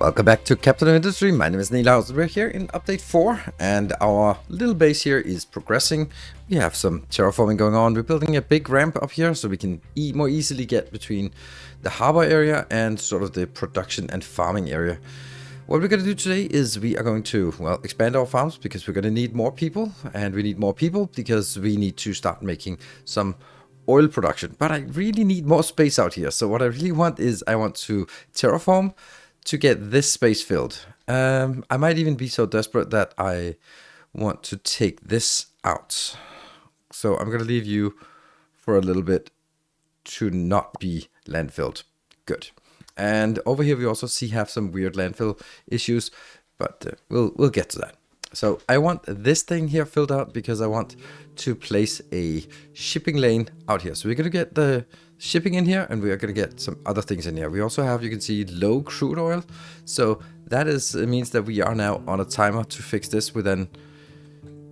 Welcome back to Captain of Industry. My name is Naval. We're here in update 4 and our little base here is progressing. We have some terraforming going on. We're building a big ramp up here so we can more easily get between the harbor area and sort of the production and farming area. What we're going to do today is we are going to, well, expand our farms because we're going to need more people, and we need more people because we need to start making some oil production. But I really need more space out here. So what I really want is I want to terraform to get this space filled. I might even be so desperate that I want to take this out. So I'm going to leave you for a little bit to not be landfilled. Good. And over here we also have some weird landfill issues, but we'll get to that. So I want this thing here filled out because I want to place a shipping lane out here. So we're going to get the shipping in here, and we are going to get some other things in here. We also have, you can see, low crude oil. So that means that we are now on a timer to fix this within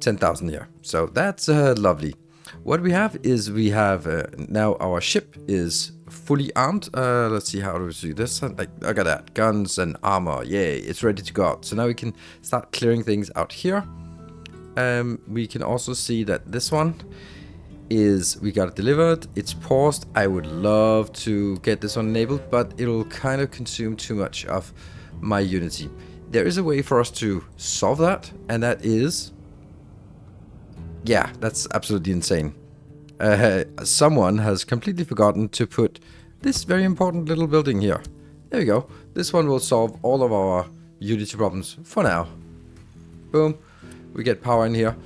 10,000 here. So that's lovely. What we have is now our ship is fully armed. Let's see, how do we do this? Like, look at that, guns and armor. Yay, it's ready to go out. So now we can start clearing things out here. We can also see that this one we got it delivered. It's paused. I would love to get this one enabled, but it'll kind of consume too much of my Unity. There is a way for us to solve that, and that is, yeah, that's absolutely insane. Someone has completely forgotten to put this very important little building here. There we go. This one will solve all of our Unity problems for now. Boom. We get power in here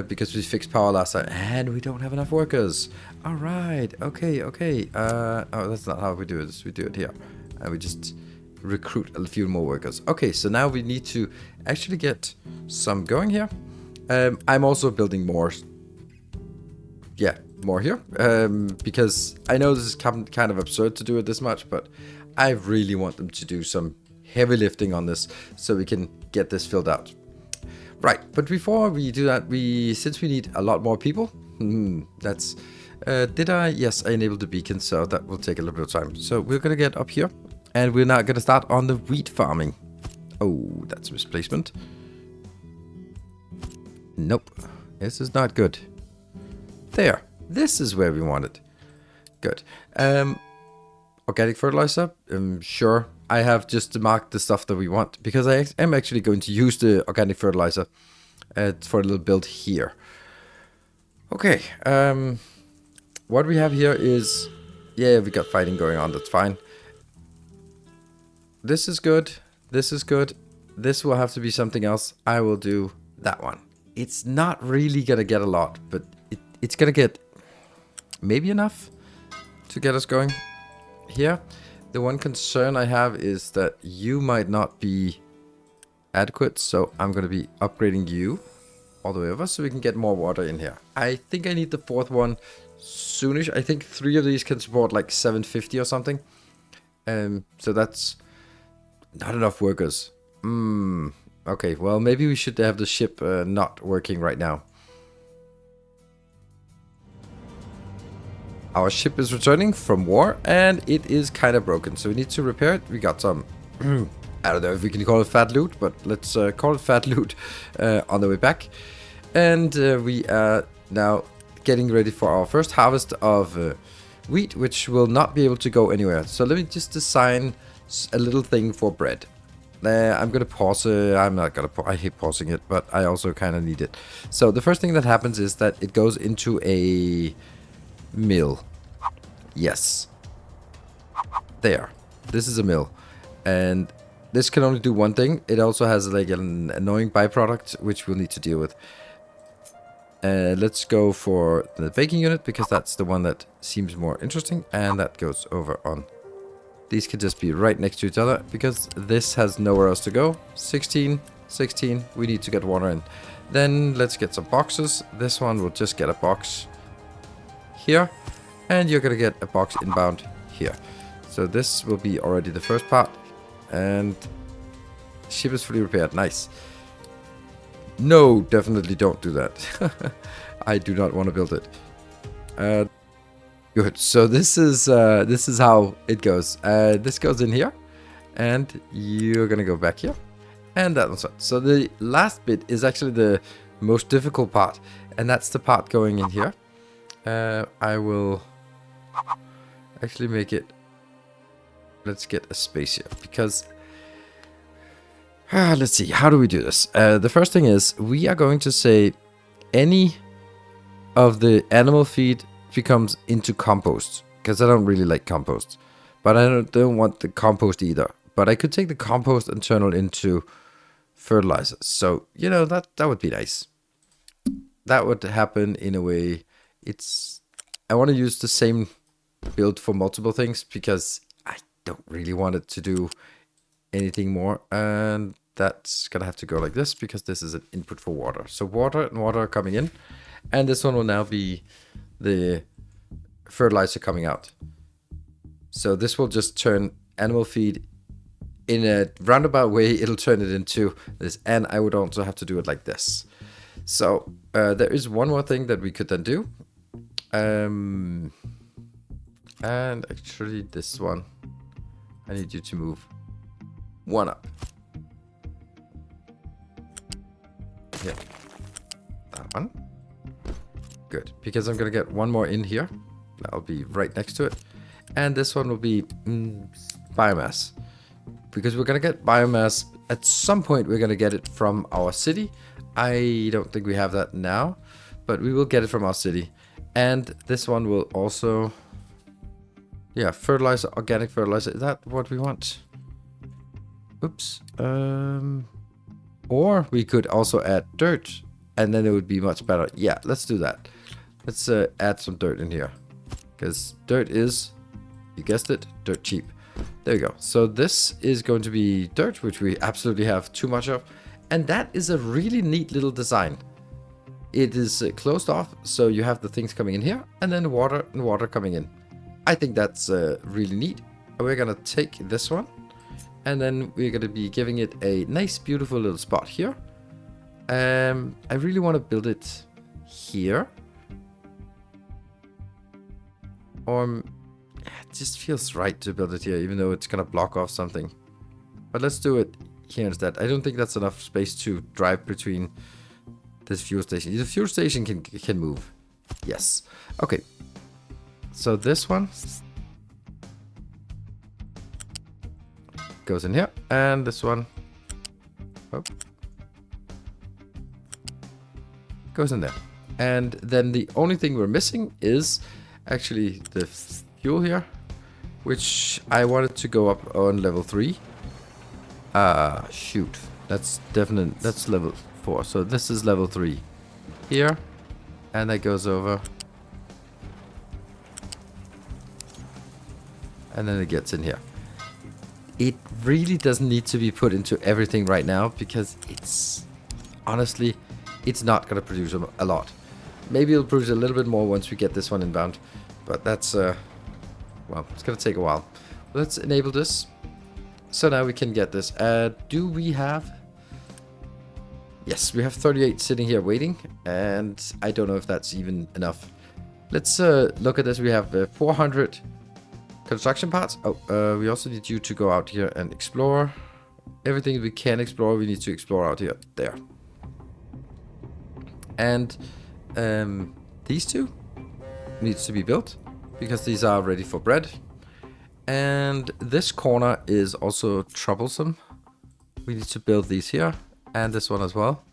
because we fixed power last time, and we don't have enough workers. All right. Okay. Oh, that's not how we do this. We do it here. And we just recruit a few more workers. Okay, so now we need to actually get some going here. I'm also building more. Yeah, more here. Because I know this is kind of absurd to do it this much, but I really want them to do some heavy lifting on this so we can get this filled out. Right, but before we do that, since we need a lot more people, yes, I enabled the beacon, so that will take a little bit of time. So we're gonna get up here, and we're now gonna start on the wheat farming. Oh, that's misplacement. Nope, this is not good. There, this is where we want it. Good. Organic fertilizer, sure. I have just marked the stuff that we want because I am actually going to use the organic fertilizer for a little build here. Okay, what we have here is, yeah, we got fighting going on, that's fine. This is good, this is good. This will have to be something else. I will do that one. It's not really gonna get a lot, but it's gonna get maybe enough to get us going here. The one concern I have is that you might not be adequate, so I'm going to be upgrading you all the way over so we can get more water in here. I think I need the fourth one soonish. I think 3 of these can support like 750 or something. So that's not enough workers. Okay, well, maybe we should have the ship not working right now. Our ship is returning from war, and it is kind of broken, so we need to repair it. We got some, I don't know if we can call it fat loot, but let's call it fat loot on the way back. And we are now getting ready for our first harvest of wheat, which will not be able to go anywhere. So let me just design a little thing for bread. I'm going to pause. I'm not going to pause. I hate pausing it, but I also kind of need it. So the first thing that happens is that it goes into a mill. Yes. There. This is a mill. And this can only do one thing. It also has like an annoying byproduct, which we'll need to deal with. Let's go for the baking unit, because that's the one that seems more interesting. And that goes over on. These can just be right next to each other, because this has nowhere else to go. 16, 16. We need to get water in. Then let's get some boxes. This one will just get a box here, and you're gonna get a box inbound here. So this will be already the first part, and ship is fully repaired. Nice. No, definitely don't do that. I do not want to build it. Good. So this is how it goes. This goes in here, And you're gonna go back here. And that one's on. So the last bit is actually the most difficult part. And that's the part going in here. I will actually make it... Let's get a space here. Because... let's see, how do we do this? The first thing is, we are going to say any of the animal feed becomes into compost. Because I don't really like compost. But I don't want the compost either. But I could take the compost and turn it into fertilizer. So, you know, that would be nice. That would happen in a way. I want to use the same build for multiple things because I don't really want it to do anything more. And that's going to have to go like this because this is an input for water. So water and water are coming in. And this one will now be the fertilizer coming out. So this will just turn animal feed in a roundabout way. It'll turn it into this. And I would also have to do it like this. So there is one more thing that we could then do. And actually this one, I need you to move one up. Yeah, that one. Good, because I'm gonna get one more in here. That'll be right next to it. And this one will be biomass. Because we're gonna get biomass at some point. We're gonna get it from our city. I don't think we have that now, but we will get it from our city. And this one will also, yeah, fertilizer, organic fertilizer. Is that what we want? Oops. Or we could also add dirt, and then it would be much better. Yeah, let's do that. Let's add some dirt in here, because dirt is, you guessed it, dirt cheap. There we go. So this is going to be dirt, which we absolutely have too much of. And that is a really neat little design. It is closed off, so you have the things coming in here, and then water and water coming in. I think that's really neat. We're going to take this one, and then we're going to be giving it a nice, beautiful little spot here. I really want to build it here. Or it just feels right to build it here, even though it's going to block off something. But let's do it here instead. I don't think that's enough space to drive between this fuel station. The fuel station can move. Yes. Okay. So this one goes in here, and this one goes in there. And then the only thing we're missing is actually the fuel here, which I wanted to go up on level 3. Shoot. That's level 4. So this is level 3 here, and that goes over, and then it gets in here. It really doesn't need to be put into everything right now, because it's honestly, it's not going to produce a lot. Maybe it'll produce a little bit more once we get this one inbound, but that's well, it's going to take a while. Let's enable this. So now we can get this. Do we have... Yes, we have 38 sitting here waiting, and I don't know if that's even enough. Let's look at this. We have 400 construction parts. Oh, we also need you to go out here and explore. Everything we can explore, we need to explore out here. There. And these two needs to be built, because these are ready for bread. And this corner is also troublesome. We need to build these here, and this one as well.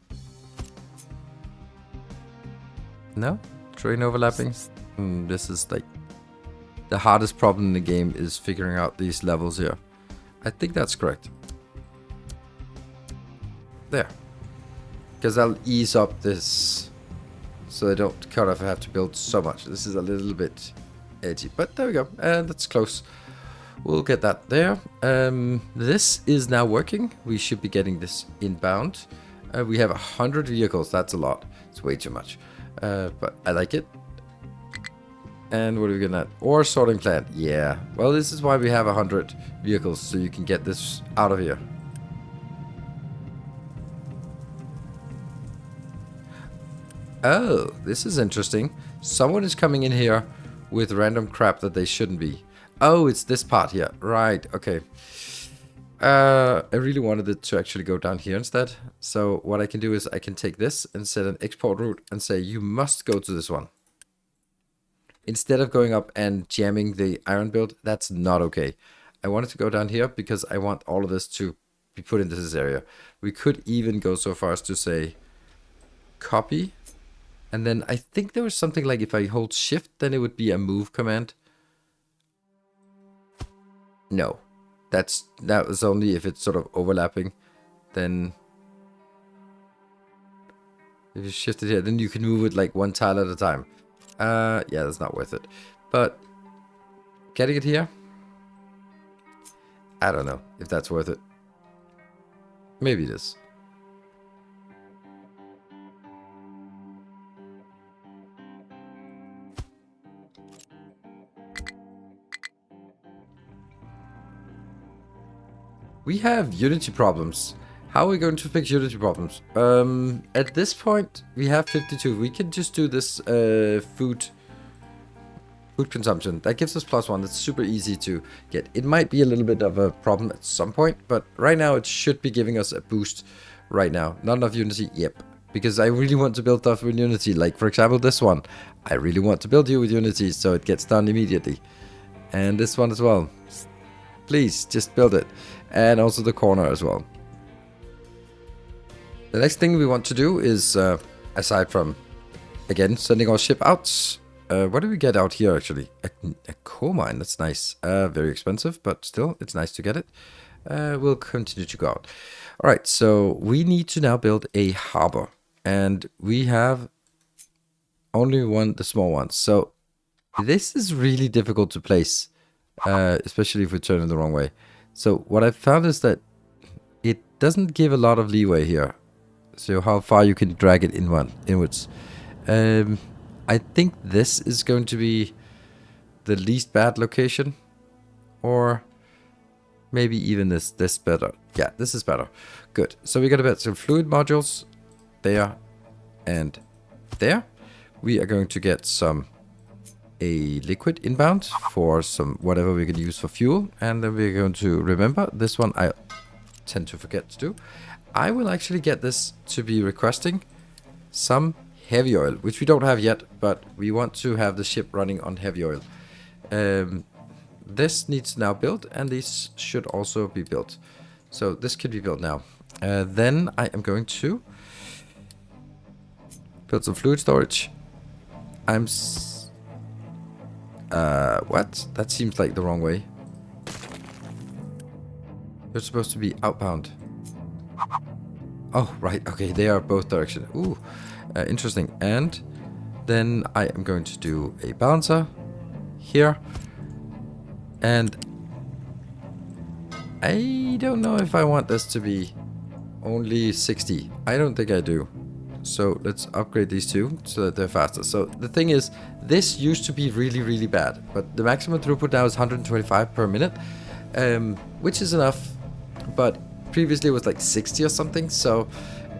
No? Train overlapping? This is like the hardest problem in the game, is figuring out these levels here. I think that's correct. There. Because I'll ease up this so I don't kind of have to build so much. This is a little bit edgy, but there we go. And that's close. We'll get that there. This is now working. We should be getting this inbound. We have 100 vehicles. That's a lot. It's way too much. But I like it. And what are we gonna add? Ore sorting plant. Yeah. Well, this is why we have 100 vehicles, so you can get this out of here. Oh, this is interesting. Someone is coming in here with random crap that they shouldn't be. Oh, it's this part here. Right, okay. I really wanted it to actually go down here instead. So what I can do is I can take this and set an export route and say you must go to this one. Instead of going up and jamming the iron build, that's not okay. I want it to go down here because I want all of this to be put into this area. We could even go so far as to say copy. And then I think there was something like if I hold shift, then it would be a move command. No, that was only if it's sort of overlapping. Then if you shift it here, then you can move it like one tile at a time. Yeah, that's not worth it. But getting it here, I don't know if that's worth it. Maybe it is. We have Unity problems. How are we going to fix Unity problems? At this point, we have 52. We can just do this food consumption. That gives us +1. That's super easy to get. It might be a little bit of a problem at some point, but right now it should be giving us a boost right now. Not enough Unity? Yep. Because I really want to build stuff with Unity. Like, for example, this one. I really want to build you with Unity, so it gets done immediately. And this one as well. Please, just build it. And also the corner as well. The next thing we want to do is, aside from, again, sending our ship out. What do we get out here, actually? A coal mine, that's nice. Very expensive, but still, it's nice to get it. We'll continue to go out. Alright, so we need to now build a harbor. And we have only the small one. So this is really difficult to place. Especially if we turn it the wrong way. So what I've found is that it doesn't give a lot of leeway here. So how far you can drag it inwards. I think this is going to be the least bad location. Or maybe even this better. Yeah, this is better. Good. So we got about some fluid modules there and there. We are going to get a liquid inbound for some whatever we can use for fuel, and then we're going to remember this one. I tend to forget to do. I will actually get this to be requesting some heavy oil, which we don't have yet, but we want to have the ship running on heavy oil. This needs now built, and these should also be built. So this could be built now. Then I am going to build some fluid storage. What? That seems like the wrong way. They're supposed to be outbound. Oh, right. Okay, they are both directions. Ooh, interesting. And then I am going to do a balancer here. And I don't know if I want this to be only 60. I don't think I do. So let's upgrade these two so that they're faster. So the thing is, this used to be really, really bad, but the maximum throughput now is 125 per minute, which is enough, but previously it was like 60 or something. So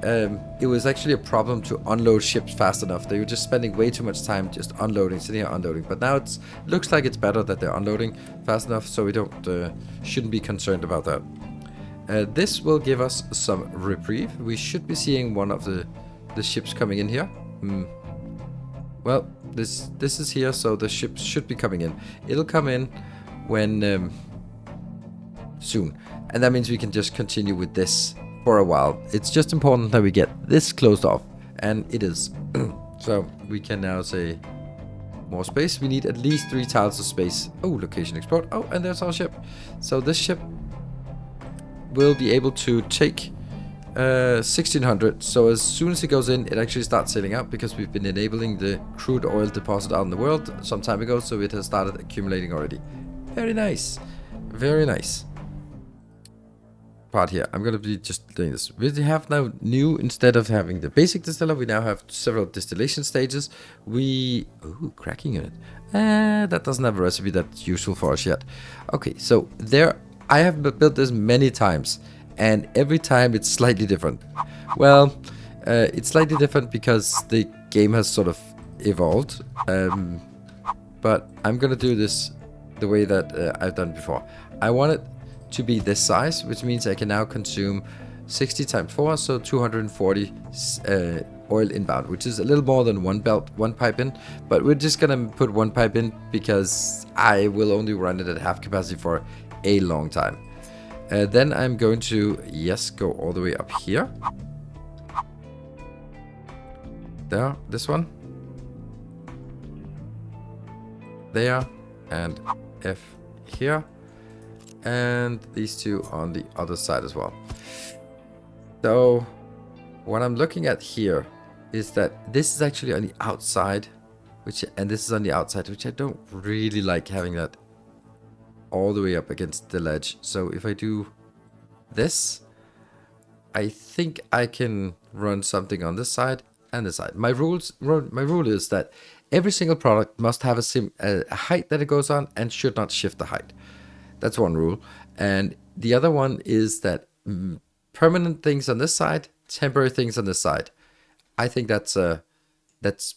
it was actually a problem to unload ships fast enough. They were just spending way too much time just unloading, sitting here unloading. But now it looks like it's better that they're unloading fast enough, so we shouldn't be concerned about that. This will give us some reprieve. We should be seeing one of the ships coming in here. Well, this is here, so the ships should be coming in. It'll come in when soon, and that means we can just continue with this for a while. It's just important that we get this closed off, and it is. So we can now say more space. We need at least 3 tiles of space. Oh, location export. Oh, and there's our ship. So this ship will be able to take 1600. So as soon as it goes in, it actually starts sailing out, because we've been enabling the crude oil deposit out in the world some time ago, so it has started accumulating already. Very nice. Very nice. Part here. I'm going to be just doing this. We have now instead of having the basic distiller, we now have several distillation stages. Ooh, cracking unit. That doesn't have a recipe that's useful for us yet. Okay, so I have built this many times, and every time it's slightly different. Well, it's slightly different because the game has sort of evolved. But I'm going to do this the way that I've done before. I want it to be this size, which means I can now consume 60 times 4, so 240 oil inbound, which is a little more than one pipe in, but we're just gonna put one pipe in because I will only run it at half capacity for a long time. Then I'm going to, yes, go all the way up here. There, this one. There, and F here. And these two on the other side as well. So, what I'm looking at here is that this is actually on the outside, and this is on the outside, which I don't really like having that all the way up against the ledge. So if I do this, I think I can run something on this side and this side. My rule is that every single product must have a height that it goes on and should not shift the height. That's one rule. And the other one is that permanent things on this side, temporary things on this side. I think that's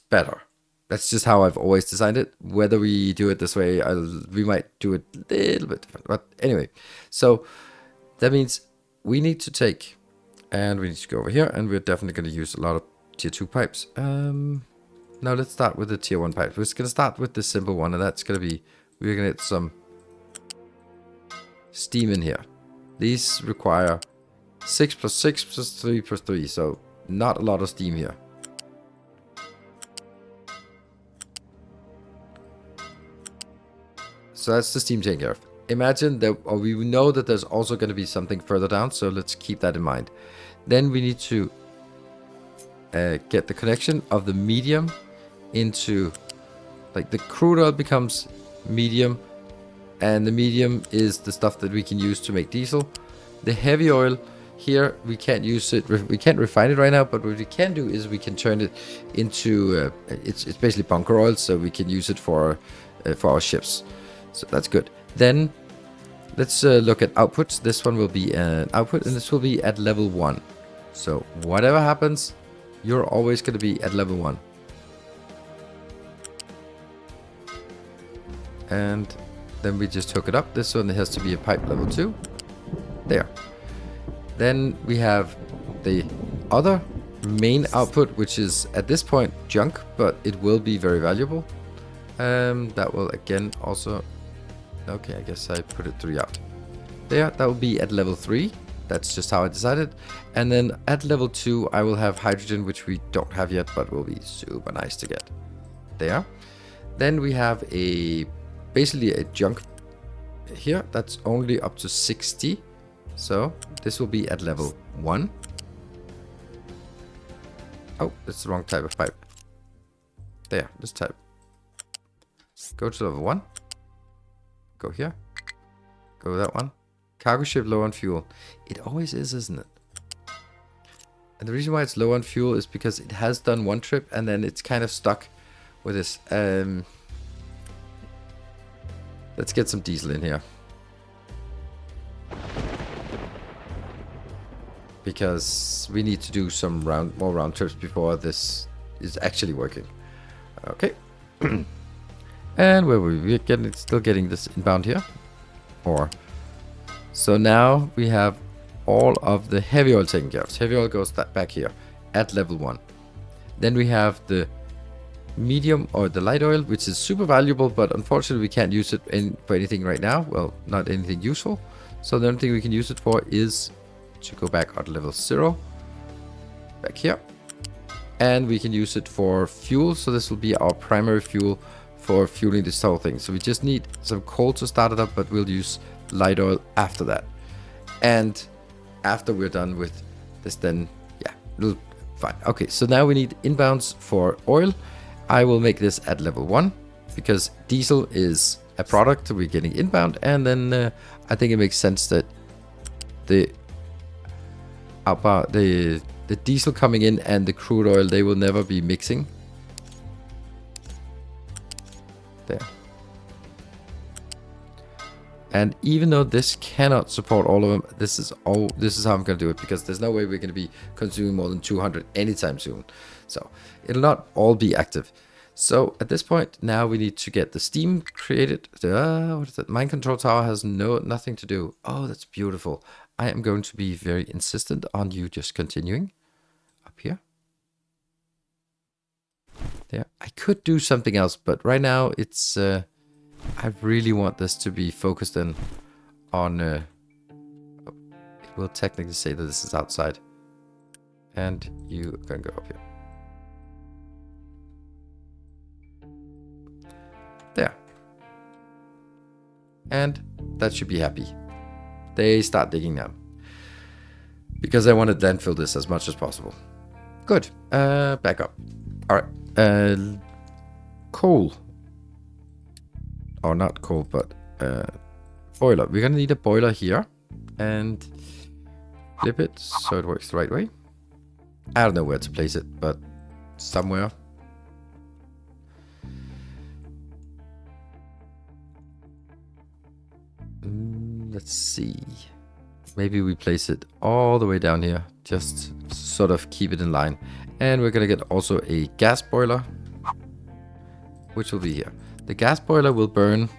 better. That's just how I've always designed it. Whether we do it this way, we might do it a little bit different. But anyway, so that means we need to take, and we need to go over here, and we're definitely going to use a lot of tier 2 pipes. Now let's start with the tier 1 pipes. We're just going to start with the simple one, and that's going to be, we're going to get some steam in here. These require 6 plus 6 plus 3 plus 3, so not a lot of steam here. So that's the steam taken care of. Imagine that, or we know that there's also going to be something further down, so let's keep that in mind. Then we need to get the connection of the medium into, like, the crude oil becomes medium, and the medium is the stuff that we can use to make diesel. The heavy oil here, we can't use it, we can't refine it right now, but what we can do is we can turn it into, it's basically bunker oil, so we can use it for our ships. So that's good. Then let's look at outputs. This one will be an output, and this will be at level 1. So whatever happens, you're always going to be at level 1. And then we just hook it up. This one has to be a pipe level 2. There. Then we have the other main output, which is at this point junk, but it will be very valuable. That will again also, okay, I guess I put it 3 out. There, that will be at level 3. That's just how I decided. And then at level 2, I will have hydrogen, which we don't have yet, but will be super nice to get. There. Then we have basically a junk here. That's only up to 60. So this will be at level 1. Oh, that's the wrong type of pipe. There, this type. Go to level 1. Go here. Go with that one. Cargo ship low on fuel. It always is, isn't it? And the reason why it's low on fuel is because it has done one trip and then it's kind of stuck with this. Let's get some diesel in here. Because we need to do some more round trips before this is actually working. Okay. And where were we? Still getting this inbound here. So now we have all of the heavy oil taken care of. Heavy oil goes back here at level 1. Then we have the medium or the light oil, which is super valuable, but unfortunately we can't use it for anything right now. Well, not anything useful. So the only thing we can use it for is to go back at level 0. Back here. And we can use it for fuel. So this will be our primary fuel for fueling this whole thing. So we just need some coal to start it up, but we'll use light oil after that. And after we're done with this, then yeah, it'll fine. Okay, so now we need inbounds for oil. I will make this at level 1 because diesel is a product we're getting inbound, and then I think it makes sense that the diesel coming in and the crude oil, they will never be mixing. There. And even though this cannot support all of them, this is how I'm going to do it, because there's no way we're going to be consuming more than 200 anytime soon. So it'll not all be active. So at this point, now we need to get the steam created. What is that? Mind control tower has nothing to do. Oh, that's beautiful. I am going to be very insistent on you just continuing up here. There. I could do something else, but right now it's... I really want this to be focused in on... it will technically say that this is outside. And you can go up here. There. And that should be happy. They start digging now. Because I want to landfill this as much as possible. Good. Back up. Alright. Coal. Or not coal, but boiler. We're gonna need a boiler here. And flip it so it works the right way. I don't know where to place it, but somewhere. Let's see. Maybe we place it all the way down here. Just sort of keep it in line. And we're going to get also a gas boiler. Which will be here. The gas boiler will burn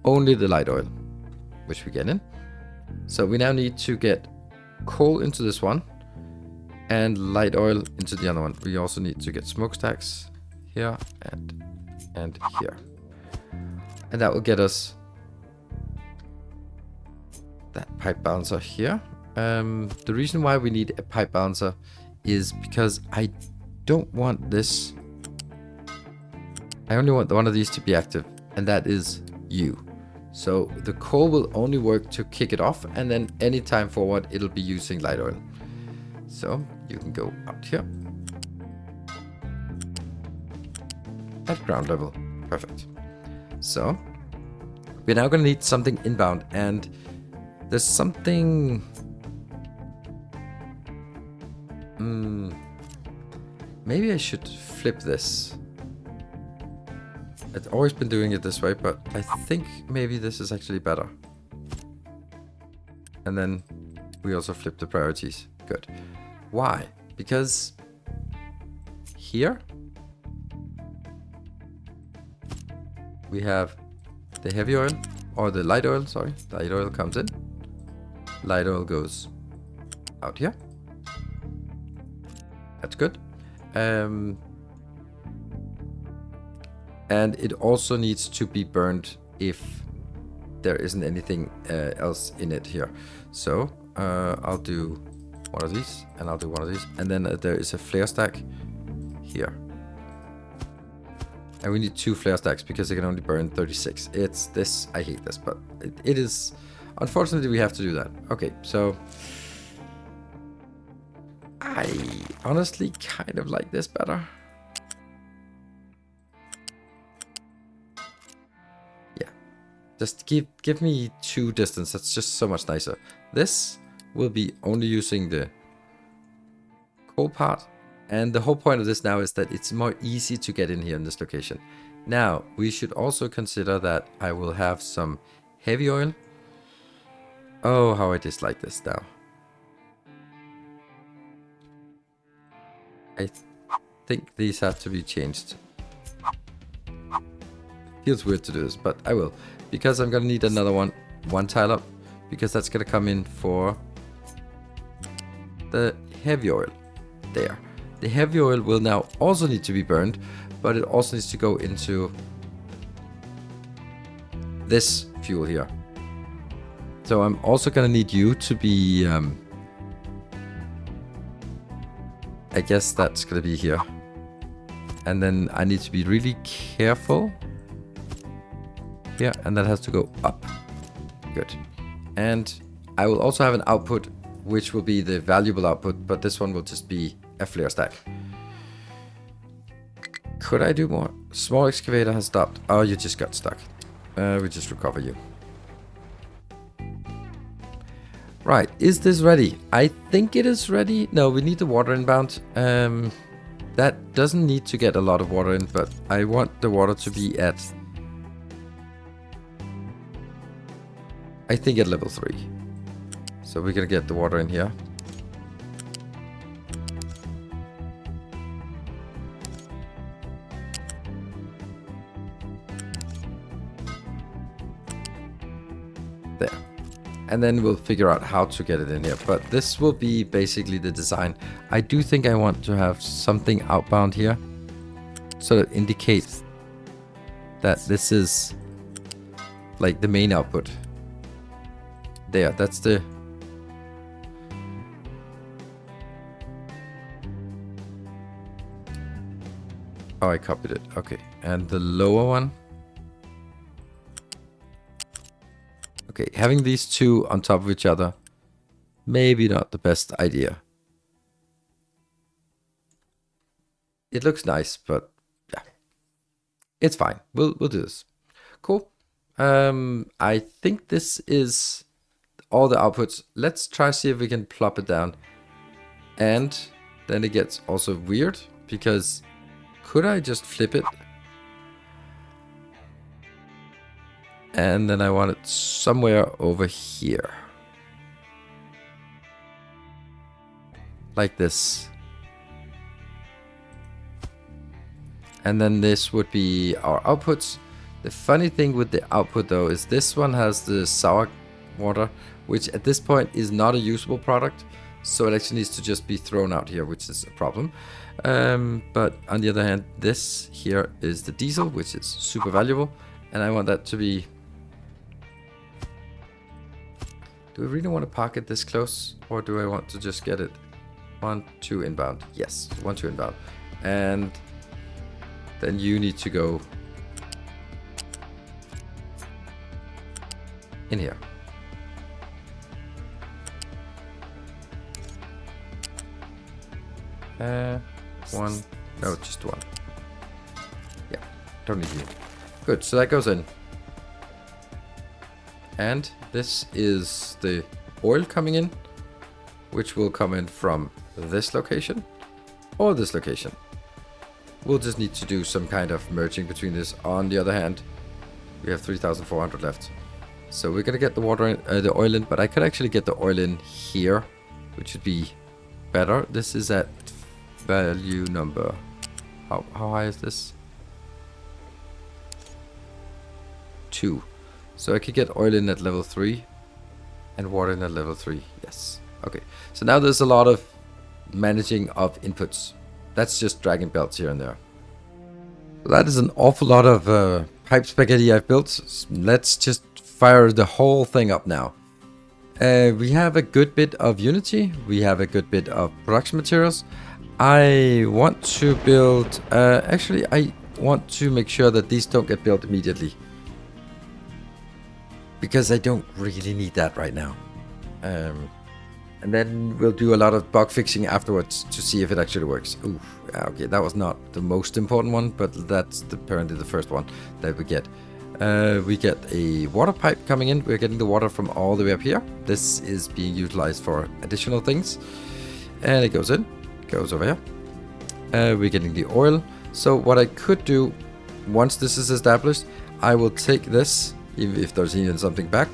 only the light oil. Which we get in. So we now need to get coal into this one. And light oil into the other one. We also need to get smokestacks here and here. And that will get us that pipe bouncer here. The reason why we need a pipe bouncer is because I don't want this. I only want one of these to be active, and that is you. So the coal will only work to kick it off, and then anytime forward it'll be using light oil. So you can go out here at ground level. Perfect. So we're now going to need something inbound, and there's something... maybe I should flip this. I've always been doing it this way, but I think maybe this is actually better. And then we also flip the priorities. Good. Why? Because here we have the heavy oil, or the light oil, sorry. Light oil comes in. Light oil goes out here. That's good. And it also needs to be burned if there isn't anything else in it here. So I'll do one of these, and I'll do one of these, and then there is a flare stack here. And we need 2 flare stacks because they can only burn 36. It's this, I hate this, but it is, unfortunately we have to do that. Okay, so I honestly kind of like this better. Yeah, just give me 2 distance. That's just so much nicer. This will be only using the coal part. And the whole point of this now is that it's more easy to get in here in this location. Now, we should also consider that I will have some heavy oil. Oh, how I dislike this now. I think these have to be changed. Feels weird to do this, but I will. Because I'm gonna need another one tile up. Because that's gonna come in for the heavy oil. There. The heavy oil will now also need to be burned, but it also needs to go into this fuel here. So I'm also gonna need you to be, I guess that's gonna be here. And then I need to be really careful here, and that has to go up. Good. And I will also have an output, which will be the valuable output, but this one will just be a flare stack. Could I do more? Small excavator has stopped. Oh, you just got stuck. We just recover you. Right, is this ready? I think it is ready. No, we need the water inbound. That doesn't need to get a lot of water in, but I want the water to be at, I think at level 3. So we're gonna get the water in here. and then we'll figure out how to get it in here. But this will be basically the design. I do think I want to have something outbound here, so that indicates that this is like the main output. There, that's the... Oh, I copied it. Okay, and the lower one. Okay, having these two on top of each other, maybe not the best idea. It looks nice, but yeah, it's fine. We'll do this. Cool. I think this is all the outputs. Let's try see if we can plop it down. And then it gets also weird, because could I just flip it? And then I want it somewhere over here. Like this. And then this would be our outputs. The funny thing with the output though is this one has the sour water, which at this point is not a usable product. So it actually needs to just be thrown out here, which is a problem. But on the other hand, this here is the diesel, which is super valuable. And I want that to be... Do we really want to park it this close? Or do I want to just get it 1, 2 inbound? Yes, 1, 2 inbound. And then you need to go in here. One, no, just one. Yeah, don't need you. Good, so that goes in. And this is the oil coming in, which will come in from this location or this location. We'll just need to do some kind of merging between this. On the other hand, we have 3,400 left. So we're gonna get the water in, the oil in, but I could actually get the oil in here, which would be better. This is at value number, how high is this? 2. So I could get oil in at level 3 and water in at level 3. Yes. Okay. So now there's a lot of managing of inputs. That's just dragging belts here and there. So that is an awful lot of pipe spaghetti I've built. Let's just fire the whole thing up now. We have a good bit of Unity. We have a good bit of production materials. I want to build... actually, I want to make sure that these don't get built immediately, because I don't really need that right now. And then we'll do a lot of bug fixing afterwards to see if it actually works. Ooh, okay, that was not the most important one, but that's apparently the first one that we get. We get a water pipe coming in. We're getting the water from all the way up here. This is being utilized for additional things. And it goes in, goes over here. We're getting the oil. So what I could do, once this is established, I will take this, if there's even something back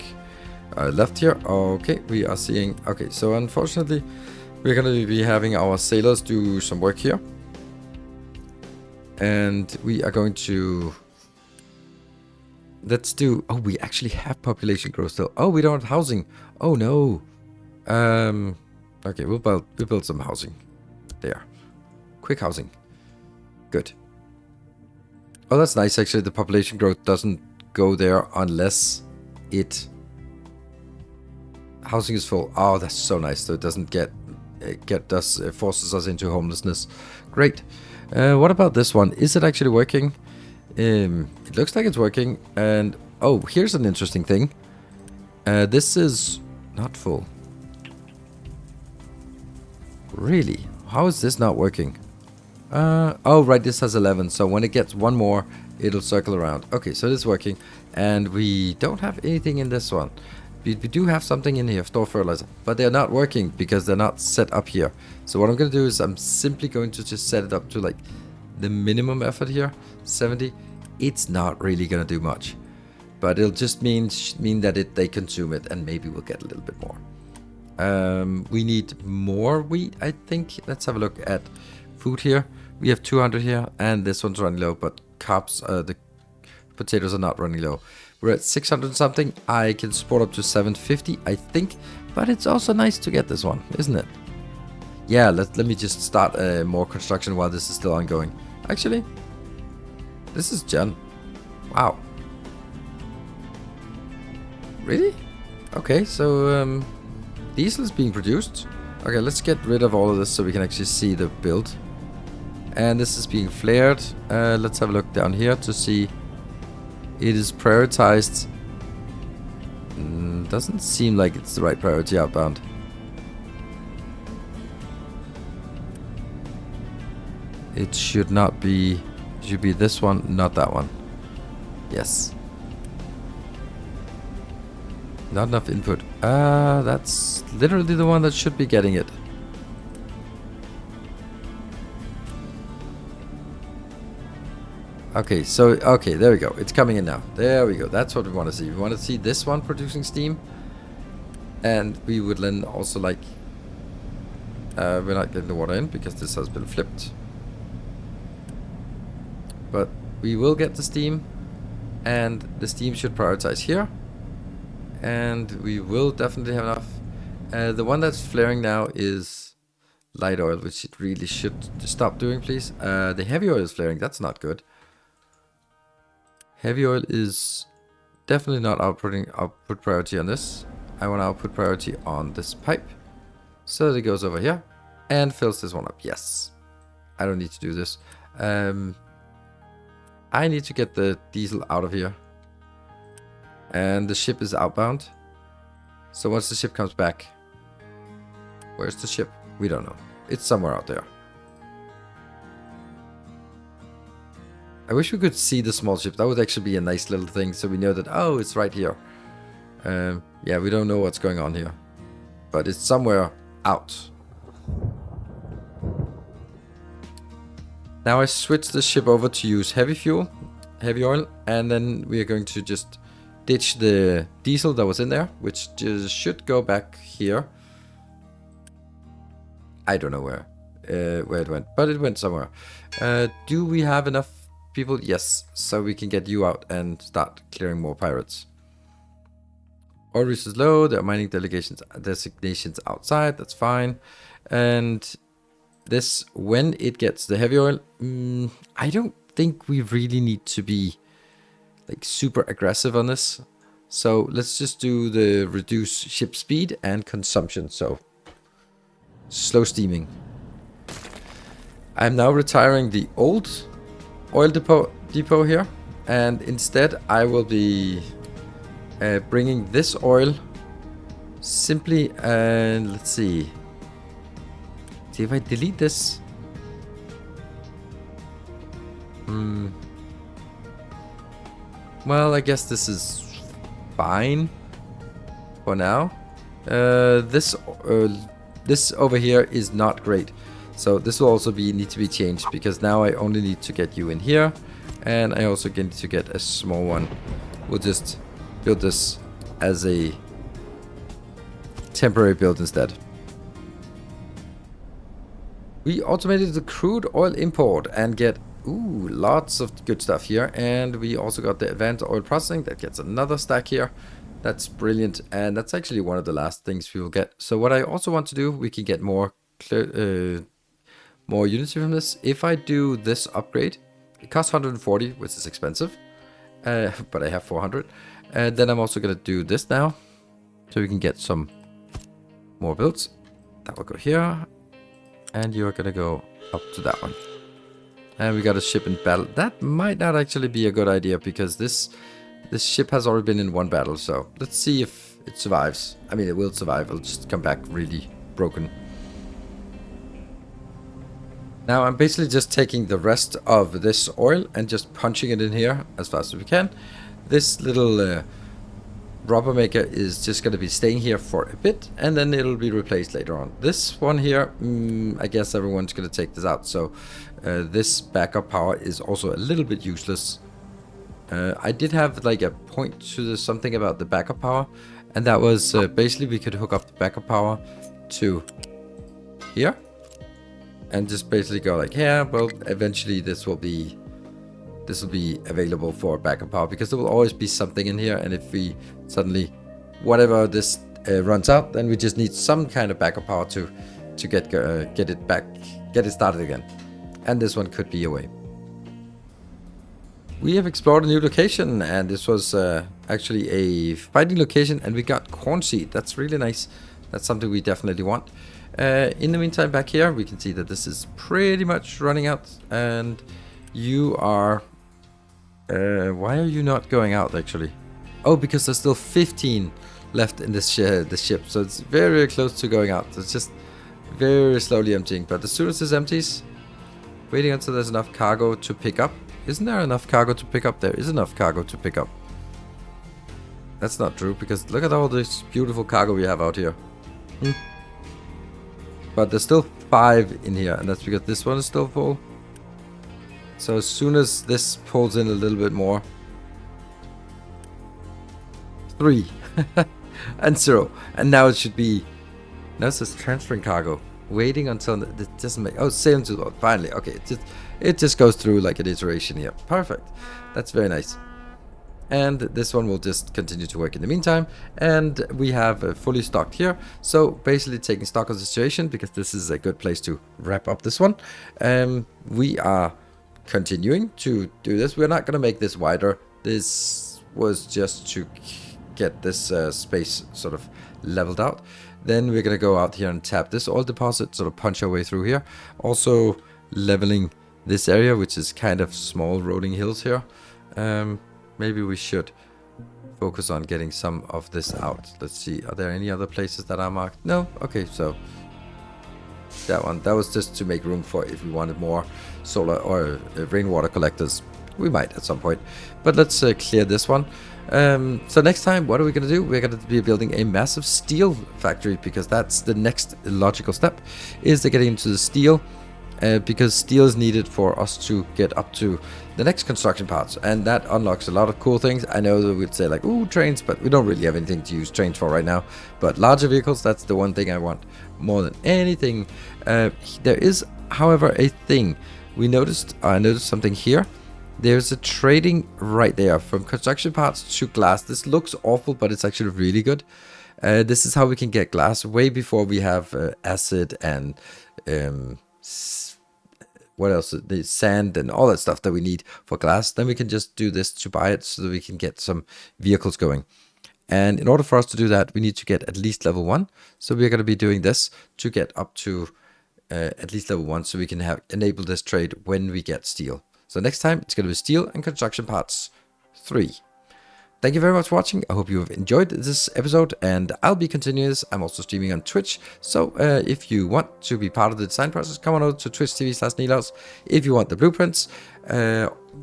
left here. Okay, we are seeing... Okay, so unfortunately, we're going to be having our sailors do some work here. And we are going to... Let's do... Oh, we actually have population growth still. Oh, we don't have housing. Oh, no. Okay, we'll build some housing. There. Quick housing. Good. Oh, that's nice, actually. The population growth doesn't go there unless it... Housing is full. Oh, that's so nice. So it doesn't forces us into homelessness. Great. What about this one? Is it actually working? It looks like it's working. And oh, here's an interesting thing. This is not full. Really? How is this not working? Oh, right. This has 11. So when it gets one more, it'll circle around. Okay, so this is working. And we don't have anything in this one. We do have something in here, store fertilizer, but they're not working because they're not set up here. So what I'm going to do is I'm simply going to just set it up to like the minimum effort here, 70. It's not really going to do much, but it'll just mean that they consume it, and maybe we'll get a little bit more. We need more wheat, I think. Let's have a look at food here. We have 200 here, and this one's running low, but carbs, the potatoes are not running low. We're at 600 something. I can support up to 750, I think. But it's also nice to get this one, isn't it? Yeah, let me just start more construction while this is still ongoing. Actually, this is done. Wow. Really? Okay, so diesel is being produced. Okay, let's get rid of all of this so we can actually see the build. And this is being flared. Let's have a look down here to see. It is prioritized. Doesn't seem like it's the right priority outbound. It should not be. It should be this one, not that one. Yes. Not enough input. That's literally the one that should be getting it. Okay, so, okay, there we go. It's coming in now. There we go. That's what we want to see. We want to see this one producing steam. And we would then also like... we're not getting the water in because this has been flipped. But we will get the steam. And the steam should prioritize here. And we will definitely have enough. The one that's flaring now is light oil, which it really should stop doing, please. The heavy oil is flaring. That's not good. Heavy oil is definitely not output priority on this. I want output priority on this pipe. So that it goes over here and fills this one up. Yes. I don't need to do this. I need to get the diesel out of here. And the ship is outbound. So once the ship comes back... Where's the ship? We don't know. It's somewhere out there. I wish we could see the small ship. That would actually be a nice little thing, so we know that, oh, it's right here. Yeah, we don't know what's going on here. But it's somewhere out. Now I switch the ship over to use heavy fuel, heavy oil, and then we are going to just ditch the diesel that was in there, which just should go back here. I don't know where it went, but it went somewhere. Do we have enough people? Yes, so we can get you out and start clearing more pirates. Oil resource is low. There are mining designations outside. That's fine. And this, when it gets the heavy oil, I don't think we really need to be like super aggressive on this. So let's just do the reduce ship speed and consumption. So slow steaming. I'm now retiring the old oil depot here, and instead I will be bringing this oil simply, and let's see if I delete this. Well, I guess this is fine for now. This over here is not great. So this will also need to be changed, because now I only need to get you in here, and I also need to get a small one. We'll just build this as a temporary build instead. We automated the crude oil import and get lots of good stuff here, and we also got the advanced oil processing that gets another stack here. That's brilliant, and that's actually one of the last things we will get. So what I also want to do, we can get more units from this. If I do this upgrade, it costs 140, which is expensive, but I have 400. And then I'm also going to do this now, so we can get some more builds. That will go here, and you're going to go up to that one. And we got a ship in battle. That might not actually be a good idea, because this ship has already been in one battle. So let's see if it survives. I mean, it will survive. It'll just come back really broken. Now I'm basically just taking the rest of this oil and just punching it in here as fast as we can. This little rubber maker is just going to be staying here for a bit, and then it'll be replaced later on. This one here, I guess everyone's going to take this out. So this backup power is also a little bit useless. I did have like a point to something about the backup power, and that was basically we could hook up the backup power to here. And just basically go like, yeah, well, eventually this will this will be available for backup power, because there will always be something in here, and if we suddenly, whatever this runs out, then we just need some kind of backup power to get it back, get it started again. And this one could be a way. We have explored a new location, and this was actually a fighting location, and we got corn seed. That's really nice. That's something we definitely want. In the meantime, back here, we can see that this is pretty much running out, and you are... why are you not going out, actually? Oh, because there's still 15 left in this ship, so it's very, very close to going out. So it's just very slowly emptying, but as soon as this empties, waiting until there's enough cargo to pick up. Isn't there enough cargo to pick up? There is enough cargo to pick up. That's not true, because look at all this beautiful cargo we have out here. But there's still 5 in here, and that's because this one is still full. So as soon as this pulls in a little bit more... 3 and 0, and now it should be... Now it says transferring cargo. Waiting until it doesn't make... Oh, sailing to the boat. Finally. Okay, it just goes through like an iteration here. Perfect. That's very nice. And this one will just continue to work in the meantime. And we have fully stocked here. So basically taking stock of the situation, because this is a good place to wrap up this one. We are continuing to do this. We're not going to make this wider. This was just to get this space sort of leveled out. Then we're going to go out here and tap this oil deposit, sort of punch our way through here. Also leveling this area, which is kind of small rolling hills here. Maybe we should focus on getting some of this out. Let's see, are there any other places that are marked? No? Okay, so that one, that was just to make room for if we wanted more solar or rainwater collectors. We might at some point, but let's clear this one. So next time, what are we going to do? We're going to be building a massive steel factory, because that's the next logical step, is to get into the steel, because steel is needed for us to get up to the next construction parts, and that unlocks a lot of cool things. I know that we'd say like, ooh, trains, but we don't really have anything to use trains for right now. But larger vehicles, that's the one thing I want more than anything. There is, however, a thing. I noticed something here. There's a trading right there from construction parts to glass. This looks awful, but it's actually really good. This is how we can get glass way before we have acid and what else? The sand and all that stuff that we need for glass. Then we can just do this to buy it so that we can get some vehicles going. And in order for us to do that, we need to get at least level 1. So we're going to be doing this to get up to at least level 1, so we can enable this trade when we get steel. So next time, it's going to be steel and construction parts 3. Thank you very much for watching. I hope you have enjoyed this episode, and I'll be continuing this. I'm also streaming on Twitch. So if you want to be part of the design process, come on over to twitch.tv/Nilaus. If you want the blueprints,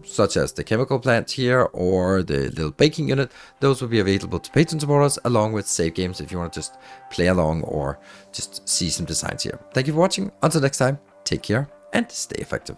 such as the chemical plant here or the little baking unit, those will be available to Patreon supporters, along with save games if you want to just play along or just see some designs here. Thank you for watching. Until next time, take care and stay effective.